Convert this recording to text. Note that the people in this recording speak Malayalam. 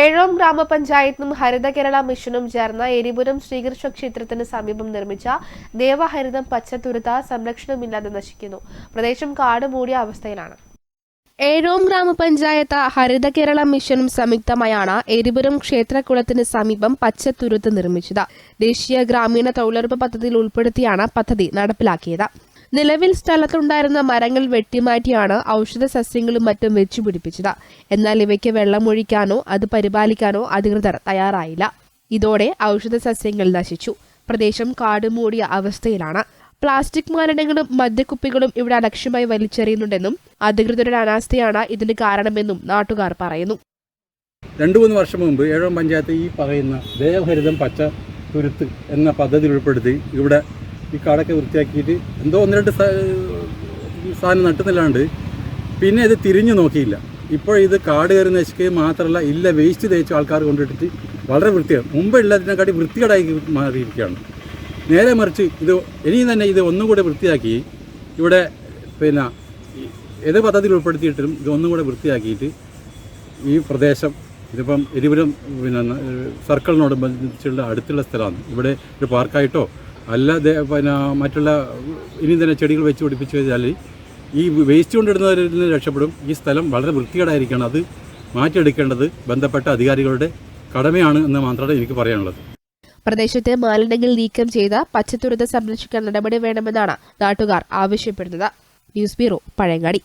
ഏഴോം ഗ്രാമപഞ്ചായത്തും ഹരിത കേരള മിഷനും ചേർന്ന് എരിപുരം ശ്രീകൃഷ്ണ ക്ഷേത്രത്തിന് സമീപം നിർമ്മിച്ച ദേവഹരിതം പച്ചത്തുരുത്ത് സംരക്ഷണമില്ലാതെ നശിക്കുന്നു. പ്രദേശം കാട് മൂടിയ അവസ്ഥയിലാണ്. ഏഴോം ഗ്രാമപഞ്ചായത്ത് ഹരിത കേരള മിഷനും സംയുക്തമായാണ് എരിപുരം ക്ഷേത്രക്കുളത്തിന് സമീപം പച്ചത്തുരുത്ത് നിർമ്മിച്ചത്. ദേശീയ ഗ്രാമീണ തൊഴിലുറപ്പ് പദ്ധതിയിൽ ഉൾപ്പെടുത്തിയാണ് പദ്ധതി നടപ്പിലാക്കിയത്. നിലവിൽ സ്ഥലത്തുണ്ടായിരുന്ന മരങ്ങൾ വെട്ടിമാറ്റിയാണ് ഔഷധ സസ്യങ്ങളും മറ്റും വെച്ചുപിടിപ്പിച്ചത്. എന്നാൽ ഇവയ്ക്ക് വെള്ളമൊഴിക്കാനോ അത് പരിപാലിക്കാനോ അധികൃതർ തയ്യാറായില്ല. ഇതോടെ ഔഷധ സസ്യങ്ങൾ നശിച്ചു. പ്രദേശം കാടുമൂടിയ അവസ്ഥയിലാണ്. പ്ലാസ്റ്റിക് മാലിന്യങ്ങളും മദ്യക്കുപ്പികളും ഇവിടെ അലക്ഷ്യമായി വലിച്ചെറിയുന്നുണ്ടെന്നും അധികൃതരുടെ അനാസ്ഥയാണ് ഇതിന് കാരണമെന്നും നാട്ടുകാർ പറയുന്നു. 2-3 വർഷം മുമ്പ് ഏഴോം പഞ്ചായത്ത് ഈ പറയുന്ന ദേവഹരിതം പച്ച തുരുത്ത് എന്ന പദ്ധതി ഉൾപ്പെടുത്തി ഇവിടെ ഈ കാടൊക്കെ വൃത്തിയാക്കിയിട്ട് എന്തോ 1-2 സാധനം നട്ടുന്നില്ലാണ്ട് പിന്നെ ഇത് തിരിഞ്ഞു നോക്കിയില്ല. ഇപ്പോൾ ഇത് കാട് കയറി നശിക്കുകയും മാത്രമല്ല, ഇല്ല വേസ്റ്റ് തേച്ച് ആൾക്കാർ കൊണ്ടിട്ടിട്ട് വളരെ വൃത്തിയാണ്. മുമ്പ് ഉള്ളതിനെക്കാട്ടി വൃത്തികേടായി മാറിയിരിക്കുകയാണ്. നേരെ മറിച്ച് ഇനിയും തന്നെ ഇത് ഒന്നുകൂടെ വൃത്തിയാക്കി ഇവിടെ പിന്നെ ഏത് പദ്ധതിയിൽ ഉൾപ്പെടുത്തിയിട്ടും ഇത് ഒന്നുകൂടെ വൃത്തിയാക്കിയിട്ട് ഈ പ്രദേശം ഇതിപ്പം എരിപുരം സർക്കിളിനോട് ബന്ധിച്ചുള്ള അടുത്തുള്ള സ്ഥലമാണ്. ഇവിടെ ഒരു പാർക്കായിട്ടോ അല്ല മറ്റുള്ള ഇനി തന്നെ ചെടികൾ വെച്ച് പിടിപ്പിച്ച് കഴിഞ്ഞാൽ ഈ വേസ്റ്റ് കൊണ്ടിടുന്നവരിൽ നിന്ന് രക്ഷപ്പെടും. ഈ സ്ഥലം വളരെ വൃത്തികേടായിരിക്കണം. അത് മാറ്റിയെടുക്കേണ്ടത് ബന്ധപ്പെട്ട അധികാരികളുടെ കടമയാണ് എന്ന് മാത്രമാണ് എനിക്ക് പറയാനുള്ളത്. പ്രദേശത്തെ മാലിന്യങ്ങൾ നീക്കം ചെയ്ത് പച്ചത്തുരുത്ത് സംരക്ഷിക്കാൻ നടപടി വേണമെന്നാണ് നാട്ടുകാർ ആവശ്യപ്പെടുന്നത്. News bureau, Pazhayangadi.